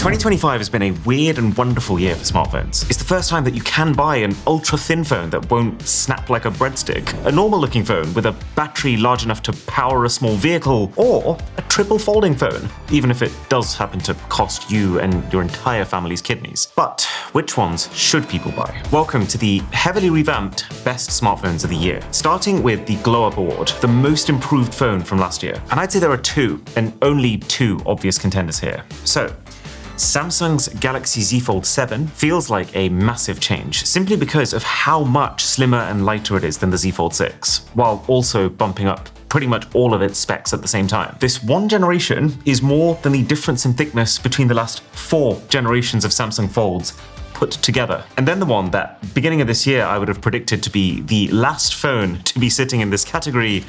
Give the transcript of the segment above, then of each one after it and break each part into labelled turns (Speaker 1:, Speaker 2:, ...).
Speaker 1: 2025 has been a weird and wonderful year for smartphones. It's the first time that you can buy an ultra-thin phone that won't snap like a breadstick, a normal-looking phone with a battery large enough to power a small vehicle, or a triple folding phone, even if it does happen to cost you and your entire family's kidneys. But which ones should people buy? Welcome to the heavily revamped Best Smartphones of the Year, starting with the Glow Up Award, the most improved phone from last year. And I'd say there are two, and only two obvious contenders here. So, Samsung's Galaxy Z Fold 7 feels like a massive change, simply because of how much slimmer and lighter it is than the Z Fold 6, while also bumping up pretty much all of its specs at the same time. This one generation is more than the difference in thickness between the last 4 generations of Samsung Folds put together. And then the one that, beginning of this year, I would have predicted to be the last phone to be sitting in this category,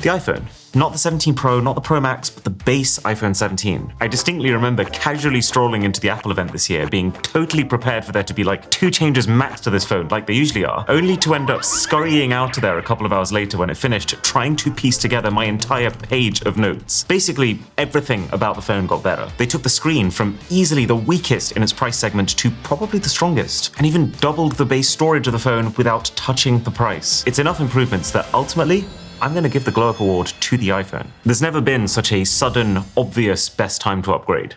Speaker 1: the iPhone. Not the 17 Pro, not the Pro Max, but the base iPhone 17. I distinctly remember casually strolling into the Apple event this year, being totally prepared for there to be like 2 changes max to this phone, like they usually are, only to end up scurrying out of there a couple of hours later when it finished, trying to piece together my entire page of notes. Basically, everything about the phone got better. They took the screen from easily the weakest in its price segment to probably the strongest, and even doubled the base storage of the phone without touching the price. It's enough improvements that ultimately, I'm going to give the Glow Up Award to the iPhone. There's never been such a sudden, obvious best time to upgrade.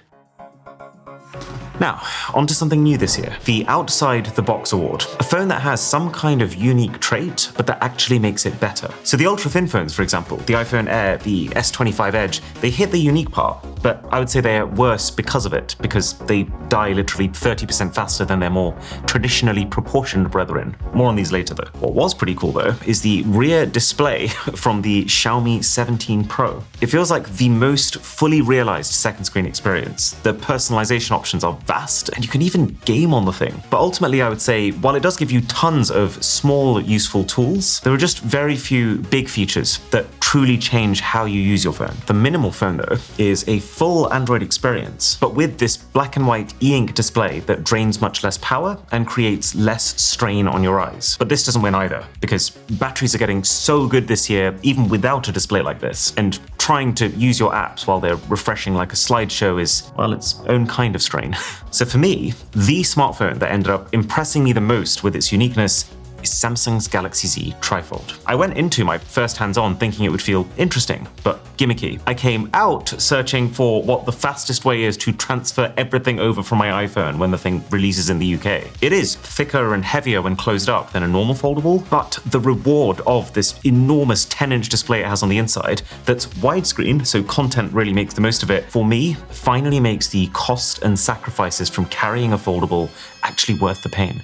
Speaker 1: Now, onto something new this year, the Outside the Box Award, a phone that has some kind of unique trait, but that actually makes it better. So the ultra-thin phones, for example, the iPhone Air, the S25 Edge, they hit the unique part, but I would say they're worse because of it, because they die literally 30% faster than their more traditionally proportioned brethren. More on these later though. What was pretty cool though, is the rear display from the Xiaomi 17 Pro. It feels like the most fully realized second screen experience. The personalization options are vast, and you can even game on the thing. But ultimately, I would say, while it does give you tons of small, useful tools, there are just very few big features that truly change how you use your phone. The minimal phone, though, is a full Android experience, but with this black and white e-ink display that drains much less power and creates less strain on your eyes. But this doesn't win either, because batteries are getting so good this year, even without a display like this, and trying to use your apps while they're refreshing like a slideshow is, well, its own kind of strain. So for me, the smartphone that ended up impressing me the most with its uniqueness is Samsung's Galaxy Z Trifold. I went into my first hands-on thinking it would feel interesting, but gimmicky. I came out searching for what the fastest way is to transfer everything over from my iPhone when the thing releases in the UK. It is thicker and heavier when closed up than a normal foldable, but the reward of this enormous 10-inch display it has on the inside that's widescreen, so content really makes the most of it, for me, finally makes the cost and sacrifices from carrying a foldable actually worth the pain.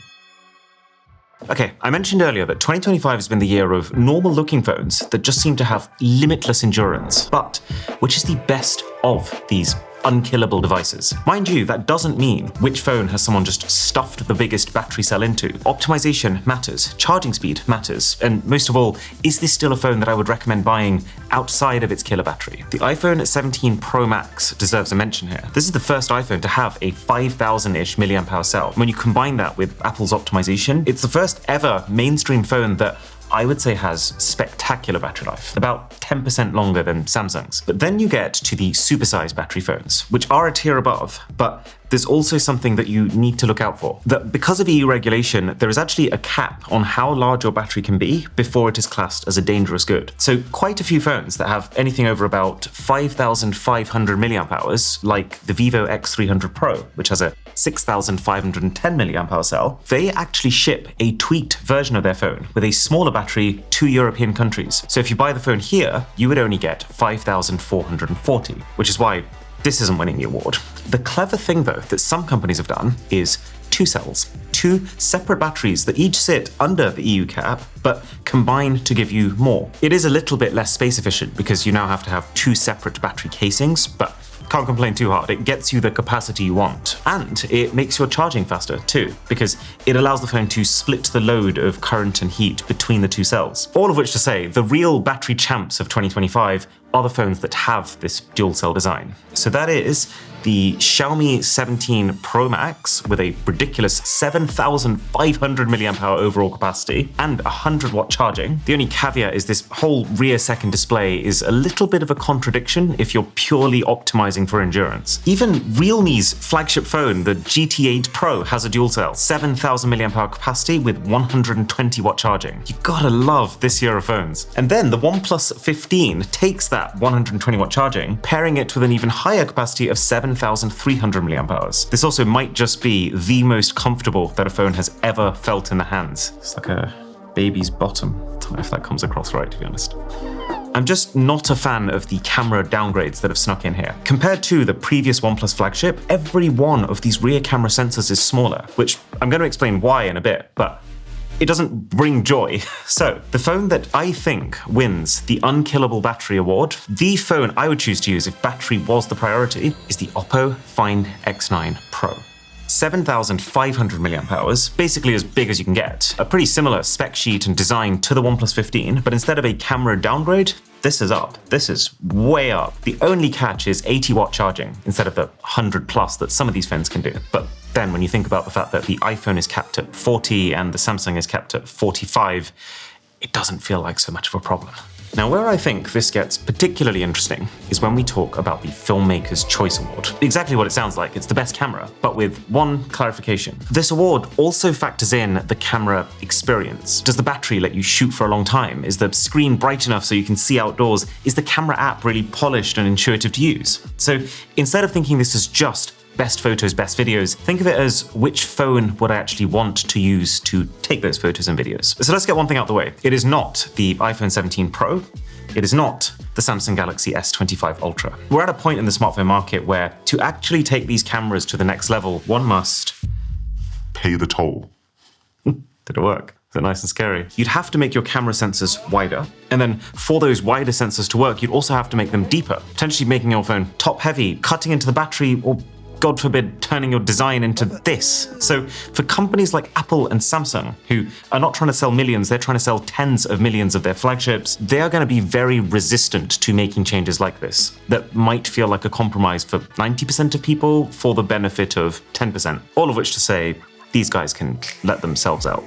Speaker 1: Okay, I mentioned earlier that 2025 has been the year of normal-looking phones that just seem to have limitless endurance, but which is the best of these unkillable devices? Mind you, that doesn't mean which phone has someone just stuffed the biggest battery cell into. Optimization matters, charging speed matters, and most of all, is this still a phone that I would recommend buying outside of its killer battery? The iPhone 17 Pro Max deserves a mention here. This is the first iPhone to have a 5,000-ish mAh cell. When you combine that with Apple's optimization, it's the first ever mainstream phone that I would say has spectacular battery life, about 10% longer than Samsung's. But then you get to the supersized battery phones, which are a tier above, but there's also something that you need to look out for. That because of EU regulation, there is actually a cap on how large your battery can be before it is classed as a dangerous good. So quite a few phones that have anything over about 5,500 mAh, like the Vivo X300 Pro, which has a 6,510 mAh cell, they actually ship a tweaked version of their phone with a smaller battery to European countries. So if you buy the phone here, you would only get 5,440, which is why this isn't winning the award. The clever thing, though, that some companies have done is 2 cells, 2 separate batteries that each sit under the EU cap, but combine to give you more. It is a little bit less space efficient because you now have to have 2 separate battery casings, but can't complain too hard. It gets you the capacity you want. And it makes your charging faster too, because it allows the phone to split the load of current and heat between the 2 cells. All of which to say, the real battery champs of 2025 are the phones that have this dual cell design. So that is the Xiaomi 17 Pro Max with a ridiculous 7,500 mAh overall capacity and 100-watt charging. The only caveat is this whole rear second display is a little bit of a contradiction if you're purely optimizing for endurance. Even Realme's flagship phone, the GT8 Pro, has a dual cell, 7,000 mAh capacity with 120-watt charging. You gotta love this year of phones. And then the OnePlus 15 takes that 120-watt charging, pairing it with an even higher capacity of 7,300 mAh. This also might just be the most comfortable that a phone has ever felt in the hands. It's like a baby's bottom. I don't know if that comes across right, to be honest. I'm just not a fan of the camera downgrades that have snuck in here. Compared to the previous OnePlus flagship, every one of these rear camera sensors is smaller, which I'm going to explain why in a bit, but it doesn't bring joy. So, the phone that I think wins the Unkillable Battery Award, the phone I would choose to use if battery was the priority, is the Oppo Find X9 Pro. 7,500 mAh, basically as big as you can get. A pretty similar spec sheet and design to the OnePlus 15, but instead of a camera downgrade, this is up. This is way up. The only catch is 80-watt charging instead of the 100 plus that some of these phones can do. But then when you think about the fact that the iPhone is capped at 40 and the Samsung is capped at 45, it doesn't feel like so much of a problem. Now, where I think this gets particularly interesting is when we talk about the Filmmaker's Choice Award. Exactly what it sounds like, it's the best camera, but with one clarification. This award also factors in the camera experience. Does the battery let you shoot for a long time? Is the screen bright enough so you can see outdoors? Is the camera app really polished and intuitive to use? So instead of thinking this is just best photos, best videos, think of it as which phone would I actually want to use to take those photos and videos. So let's get one thing out the way. It is not the iPhone 17 Pro. It is not the Samsung Galaxy S25 Ultra. We're at a point in the smartphone market where to actually take these cameras to the next level, one must
Speaker 2: pay the toll.
Speaker 1: Did it work? Is it nice and scary? You'd have to make your camera sensors wider, and then for those wider sensors to work, you'd also have to make them deeper, potentially making your phone top heavy, cutting into the battery, or God forbid, turning your design into this. So for companies like Apple and Samsung, who are not trying to sell millions, they're trying to sell tens of millions of their flagships, they are going to be very resistant to making changes like this that might feel like a compromise for 90% of people for the benefit of 10%. All of which to say, these guys can let themselves out.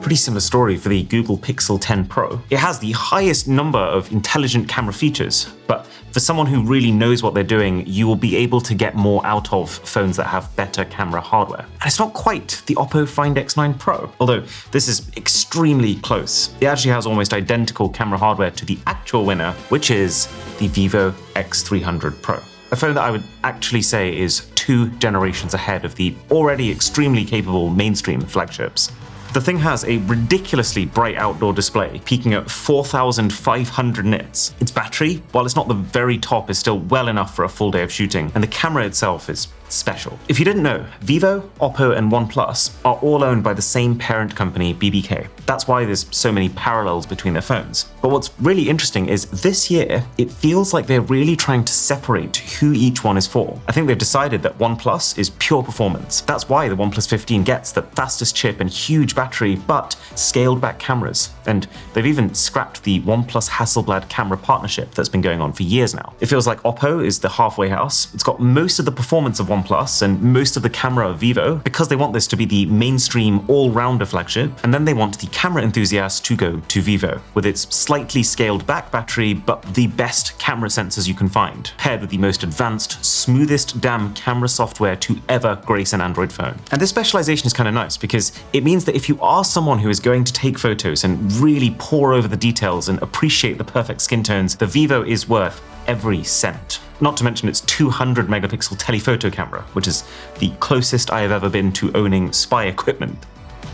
Speaker 1: Pretty similar story for the Google Pixel 10 Pro. It has the highest number of intelligent camera features, but for someone who really knows what they're doing, you will be able to get more out of phones that have better camera hardware. And it's not quite the Oppo Find X9 Pro, although this is extremely close. It actually has almost identical camera hardware to the actual winner, which is the Vivo X300 Pro. A phone that I would actually say is 2 generations ahead of the already extremely capable mainstream flagships. The thing has a ridiculously bright outdoor display, peaking at 4,500 nits. Its battery, while it's not the very top, is still well enough for a full day of shooting, and the camera itself is special. If you didn't know, Vivo, Oppo, and OnePlus are all owned by the same parent company, BBK. That's why there's so many parallels between their phones. But what's really interesting is this year, it feels like they're really trying to separate who each one is for. I think they've decided that OnePlus is pure performance. That's why the OnePlus 15 gets the fastest chip and huge battery, but scaled back cameras. And they've even scrapped the OnePlus Hasselblad camera partnership that's been going on for years now. It feels like Oppo is the halfway house. It's got most of the performance of OnePlus and most of the camera of Vivo because they want this to be the mainstream all-rounder flagship, and then they want the camera enthusiast to go to Vivo with its slightly scaled back battery but the best camera sensors you can find, paired with the most advanced, smoothest damn camera software to ever grace an Android phone. And this specialization is kind of nice because it means that if you are someone who is going to take photos and really pore over the details and appreciate the perfect skin tones, the Vivo is worth every cent. Not to mention its 200 megapixel telephoto camera, which is the closest I have ever been to owning spy equipment.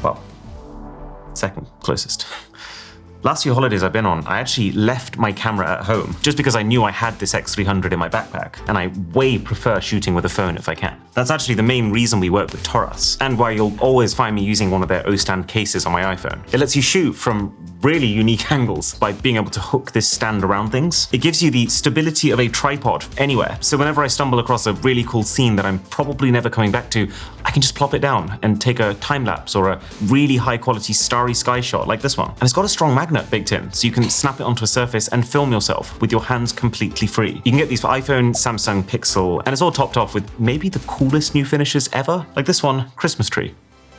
Speaker 1: Well, second closest. Last few holidays I've been on, I actually left my camera at home just because I knew I had this X300 in my backpack, and I way prefer shooting with a phone if I can. That's actually the main reason we work with Torras, and why you'll always find me using one of their Ostand cases on my iPhone. It lets you shoot from really unique angles by being able to hook this stand around things. It gives you the stability of a tripod anywhere. So whenever I stumble across a really cool scene that I'm probably never coming back to, I can just plop it down and take a time lapse or a really high quality starry sky shot like this one. And it's got a strong magnet baked in, so you can snap it onto a surface and film yourself with your hands completely free. You can get these for iPhone, Samsung, Pixel, and it's all topped off with maybe the coolest new finishes ever, like this one, Christmas tree.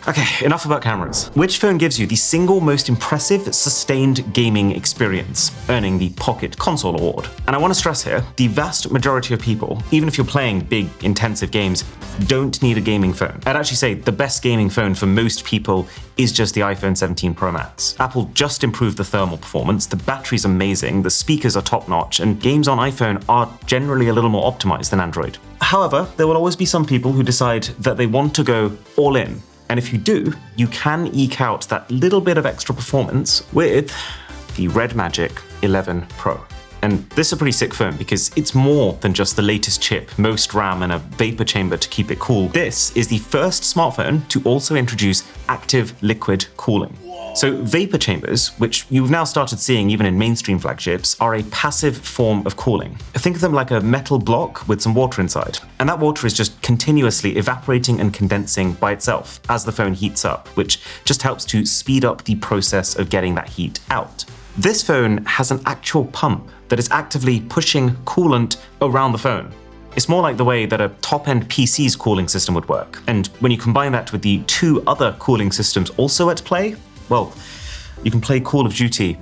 Speaker 1: Okay, enough about cameras. Which phone gives you the single most impressive sustained gaming experience, earning the Pocket Console Award? And I want to stress here, the vast majority of people, even if you're playing big, intensive games, don't need a gaming phone. I'd actually say the best gaming phone for most people is just the iPhone 17 Pro Max. Apple just improved the thermal performance, the battery's amazing, the speakers are top-notch, and games on iPhone are generally a little more optimized than Android. However, there will always be some people who decide that they want to go all in. And if you do, you can eke out that little bit of extra performance with the Red Magic 11 Pro. And this is a pretty sick phone because it's more than just the latest chip, most RAM, and a vapor chamber to keep it cool. This is the first smartphone to also introduce active liquid cooling. So vapor chambers, which you've now started seeing even in mainstream flagships, are a passive form of cooling. Think of them like a metal block with some water inside. And that water is just continuously evaporating and condensing by itself as the phone heats up, which just helps to speed up the process of getting that heat out. This phone has an actual pump that is actively pushing coolant around the phone. It's more like the way that a top-end PC's cooling system would work. And when you combine that with the two other cooling systems also at play, well, you can play Call of Duty,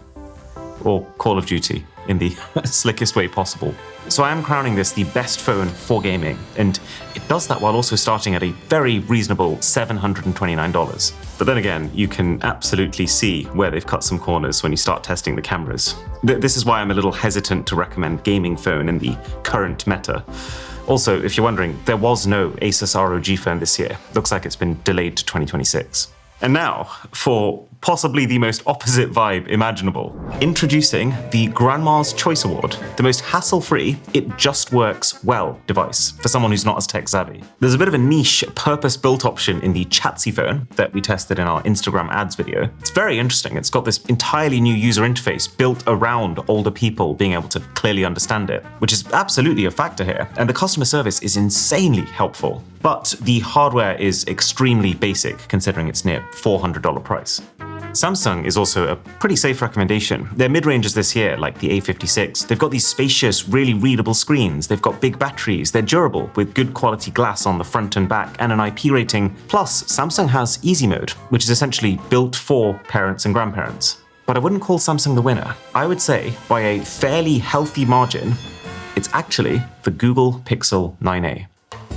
Speaker 1: or Call of Duty, in the slickest way possible. So I am crowning this the best phone for gaming, and it does that while also starting at a very reasonable $729. But then again, you can absolutely see where they've cut some corners when you start testing the cameras. This is why I'm a little hesitant to recommend gaming phone in the current meta. Also, if you're wondering, there was no Asus ROG phone this year. Looks like it's been delayed to 2026. And now, for possibly the most opposite vibe imaginable, introducing the Grandma's Choice Award, the most hassle-free, it just works well device for someone who's not as tech-savvy. There's a bit of a niche, purpose-built option in the Chatsy phone that we tested in our Instagram ads video. It's very interesting. It's got this entirely new user interface built around older people being able to clearly understand it, which is absolutely a factor here. And the customer service is insanely helpful. But the hardware is extremely basic considering its near $400 price. Samsung is also a pretty safe recommendation. Their mid-rangers this year, like the A56, they've got these spacious, really readable screens, they've got big batteries, they're durable with good quality glass on the front and back and an IP rating. Plus, Samsung has Easy Mode, which is essentially built for parents and grandparents. But I wouldn't call Samsung the winner. I would say, by a fairly healthy margin, it's actually the Google Pixel 9a.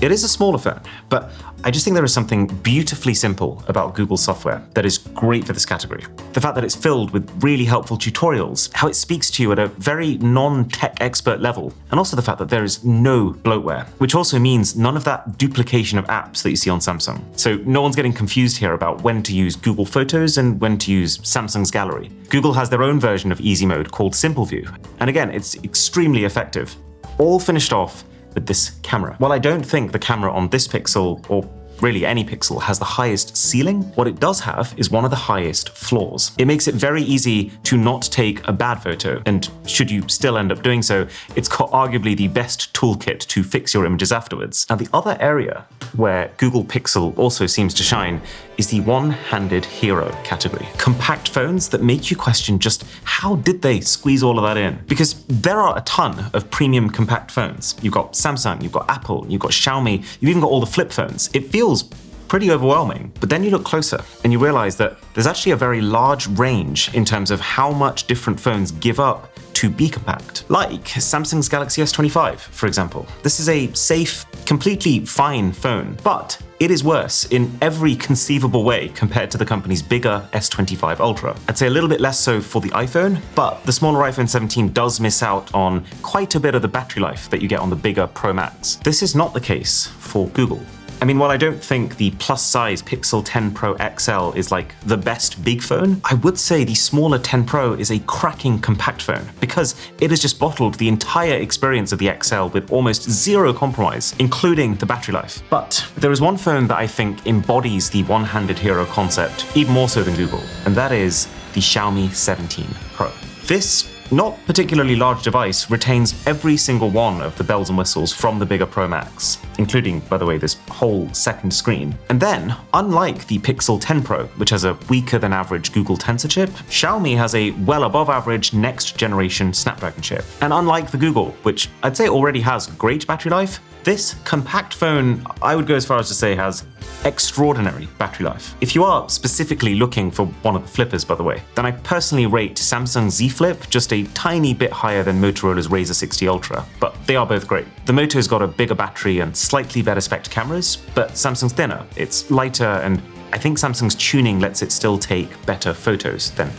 Speaker 1: It is a smaller phone, but I just think there is something beautifully simple about Google software that is great for this category. The fact that it's filled with really helpful tutorials, how it speaks to you at a very non-tech expert level, and also the fact that there is no bloatware, which also means none of that duplication of apps that you see on Samsung. So no one's getting confused here about when to use Google Photos and when to use Samsung's Gallery. Google has their own version of Easy Mode called Simple View, and again, it's extremely effective. All finished off with this camera. While I don't think the camera on this Pixel, or really any Pixel, has the highest ceiling, what it does have is one of the highest floors. It makes it very easy to not take a bad photo, and should you still end up doing so, it's got arguably the best toolkit to fix your images afterwards. Now, the other area where Google Pixel also seems to shine is the one-handed hero category. Compact phones that make you question just how did they squeeze all of that in? Because there are a ton of premium compact phones. You've got Samsung, you've got Apple, you've got Xiaomi, you've even got all the flip phones. It feels pretty overwhelming. But then you look closer and you realize that there's actually a very large range in terms of how much different phones give up to be compact. Like Samsung's Galaxy S25, for example. This is a safe, completely fine phone, but it is worse in every conceivable way compared to the company's bigger S25 Ultra. I'd say a little bit less so for the iPhone, but the smaller iPhone 17 does miss out on quite a bit of the battery life that you get on the bigger Pro Max. This is not the case for Google. I mean, while I don't think the plus-size Pixel 10 Pro XL is like the best big phone, I would say the smaller 10 Pro is a cracking compact phone because it has just bottled the entire experience of the XL with almost zero compromise, including the battery life. But there is one phone that I think embodies the one-handed hero concept even more so than Google, and that is the Xiaomi 17 Pro. This not particularly large device retains every single one of the bells and whistles from the bigger Pro Max, including, by the way, this whole second screen. And then, unlike the Pixel 10 Pro, which has a weaker than average Google Tensor chip, Xiaomi has a well above average next generation Snapdragon chip. And unlike the Google, which I'd say already has great battery life, this compact phone, I would go as far as to say, has extraordinary battery life. If you are specifically looking for one of the flippers, by the way, then I personally rate Samsung Z Flip just a tiny bit higher than Motorola's Razr 60 Ultra, but they are both great. The Moto's got a bigger battery and slightly better spec cameras, but Samsung's thinner, it's lighter, and I think Samsung's tuning lets it still take better photos than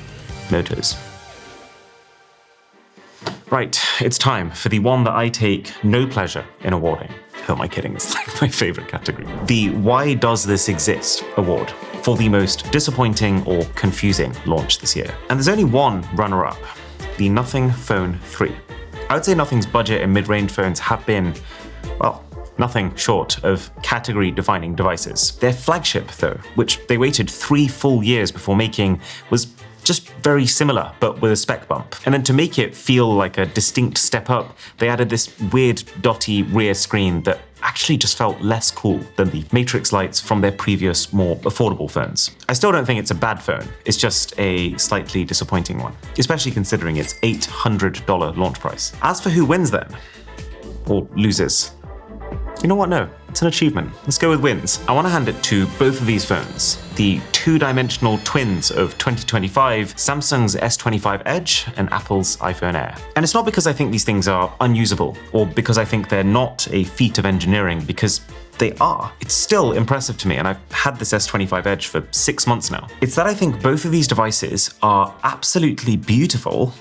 Speaker 1: Moto's. Right, it's time for the one that I take no pleasure in awarding. Who am I kidding? It's like my favorite category. The Why Does This Exist award for the most disappointing or confusing launch this year. And there's only one runner-up, the Nothing Phone 3. I would say Nothing's budget and mid-range phones have been, well, nothing short of category-defining devices. Their flagship, though, which they waited 3 full years before making, was just very similar, but with a spec bump. And then to make it feel like a distinct step up, they added this weird dotty rear screen that actually just felt less cool than the Matrix lights from their previous, more affordable phones. I still don't think it's a bad phone, it's just a slightly disappointing one, especially considering its $800 launch price. As for who wins then, or loses, you know what, no, it's an achievement. Let's go with wins. I want to hand it to both of these phones, the two-dimensional twins of 2025, Samsung's S25 Edge and Apple's iPhone Air. And it's not because I think these things are unusable, or because I think they're not a feat of engineering, because they are. It's still impressive to me, and I've had this S25 Edge for 6 months now. It's that I think both of these devices are absolutely beautiful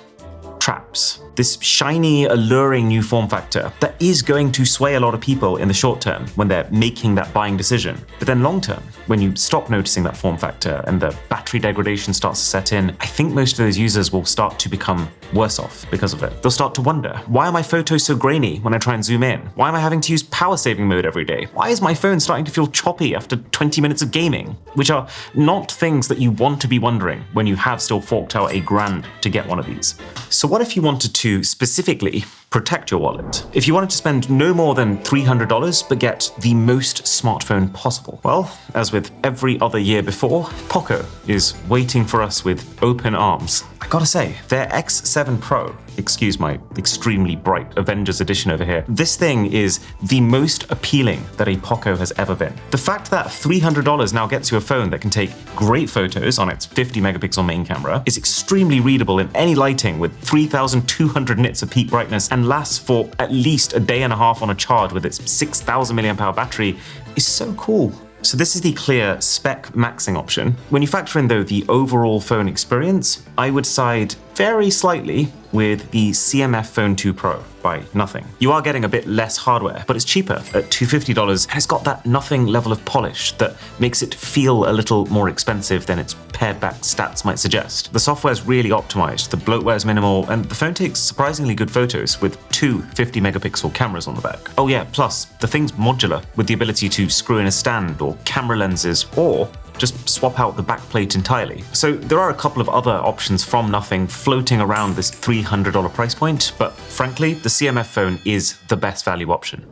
Speaker 1: traps. This shiny, alluring new form factor that is going to sway a lot of people in the short term when they're making that buying decision. But then long term, when you stop noticing that form factor and the battery degradation starts to set in, I think most of those users will start to become worse off because of it. They'll start to wonder, why are my photos so grainy when I try and zoom in? Why am I having to use power saving mode every day? Why is my phone starting to feel choppy after 20 minutes of gaming? Which are not things that you want to be wondering when you have still forked out $1,000 to get one of these. So what if you wanted to specifically protect your wallet? If you wanted to spend no more than $300 but get the most smartphone possible? Well, as with every other year before, Poco is waiting for us with open arms. I gotta say, their X7 Pro, excuse my extremely bright Avengers edition over here, this thing is the most appealing that a Poco has ever been. The fact that $300 now gets you a phone that can take great photos on its 50 megapixel main camera, is extremely readable in any lighting with 3,200 nits of peak brightness, and lasts for at least a day and a half on a charge with its 6,000 mAh battery is so cool. So this is the clear spec maxing option. When you factor in though the overall phone experience, I would side very slightly with the CMF Phone 2 Pro by Nothing. You are getting a bit less hardware, but it's cheaper at $250, and it's got that Nothing level of polish that makes it feel a little more expensive than its pared back stats might suggest. The software's really optimized, the bloatware's minimal, and the phone takes surprisingly good photos with 2 50 megapixel cameras on the back. Oh yeah, plus the thing's modular with the ability to screw in a stand or camera lenses, or just swap out the backplate entirely. So there are a couple of other options from Nothing floating around this $300 price point, but frankly, the CMF phone is the best value option.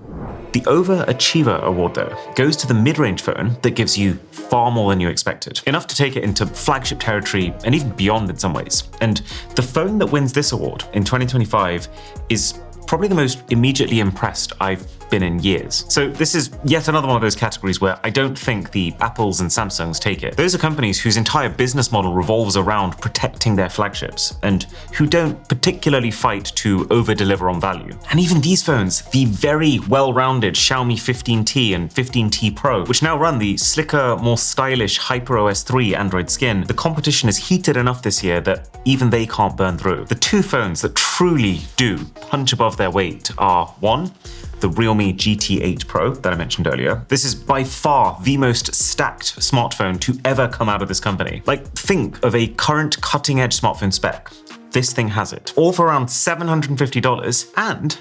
Speaker 1: The Overachiever award, though, goes to the mid-range phone that gives you far more than you expected. Enough to take it into flagship territory and even beyond in some ways. And the phone that wins this award in 2025 is probably the most immediately impressed I've been in years. So this is yet another one of those categories where I don't think the Apples and Samsungs take it. Those are companies whose entire business model revolves around protecting their flagships and who don't particularly fight to over-deliver on value. And even these phones, the very well-rounded Xiaomi 15T and 15T Pro, which now run the slicker, more stylish HyperOS 3 Android skin, the competition is heated enough this year that even they can't burn through. The two phones that truly do punch above their weight are, one, the Realme GT8 Pro that I mentioned earlier. This is by far the most stacked smartphone to ever come out of this company. Like, think of a current cutting-edge smartphone spec. This thing has it. All for around $750, and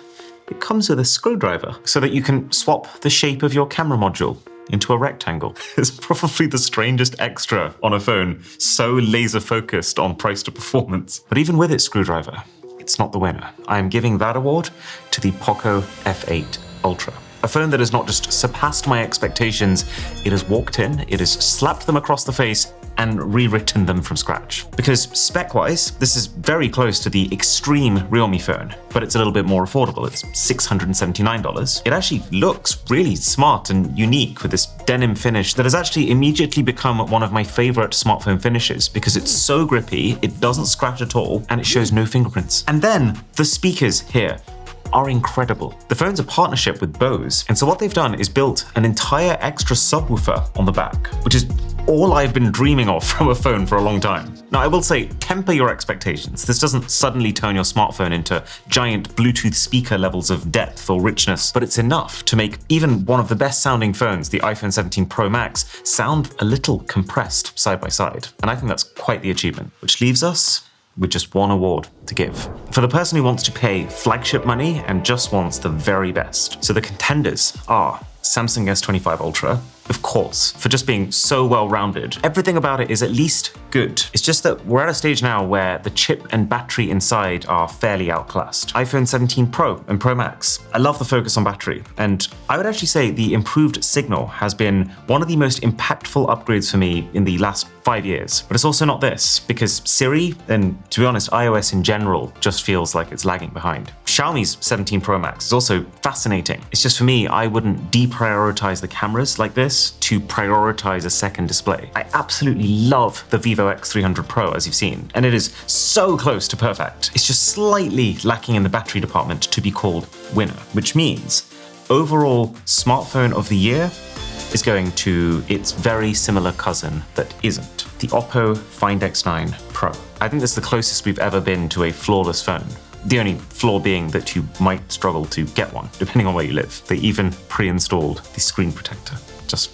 Speaker 1: it comes with a screwdriver so that you can swap the shape of your camera module into a rectangle. It's probably the strangest extra on a phone, so laser focused on price to performance. But even with its screwdriver, it's not the winner. I am giving that award to the Poco F8 Ultra. A phone that has not just surpassed my expectations, it has walked in, it has slapped them across the face, and rewritten them from scratch. Because spec-wise, this is very close to the extreme Realme phone, but it's a little bit more affordable. It's $679. It actually looks really smart and unique with this denim finish that has actually immediately become one of my favorite smartphone finishes because it's so grippy, it doesn't scratch at all, and it shows no fingerprints. And then the speakers here are incredible. The phone's a partnership with Bose, and so what they've done is built an entire extra subwoofer on the back, which is all I've been dreaming of from a phone for a long time. Now, I will say, temper your expectations. This doesn't suddenly turn your smartphone into giant Bluetooth speaker levels of depth or richness, but it's enough to make even one of the best sounding phones, the iPhone 17 Pro Max, sound a little compressed side by side. And I think that's quite the achievement, which leaves us with just one award to give. For the person who wants to pay flagship money and just wants the very best. So the contenders are Samsung S25 Ultra, of course, for just being so well-rounded. Everything about it is at least good. It's just that we're at a stage now where the chip and battery inside are fairly outclassed. iPhone 17 Pro and Pro Max. I love the focus on battery, and I would actually say the improved signal has been one of the most impactful upgrades for me in the last 5 years. But it's also not this, because Siri, and to be honest, iOS in general, just feels like it's lagging behind. Xiaomi's 17 Pro Max is also fascinating. It's just for me, I wouldn't deprioritize the cameras like this to prioritize a second display. I absolutely love the Vivo X300 Pro, as you've seen, and it is so close to perfect. It's just slightly lacking in the battery department to be called winner, which means overall smartphone of the year is going to its very similar cousin that isn't, the Oppo Find X9 Pro. I think that's the closest we've ever been to a flawless phone. The only flaw being that you might struggle to get one, depending on where you live. They even pre-installed the screen protector. Just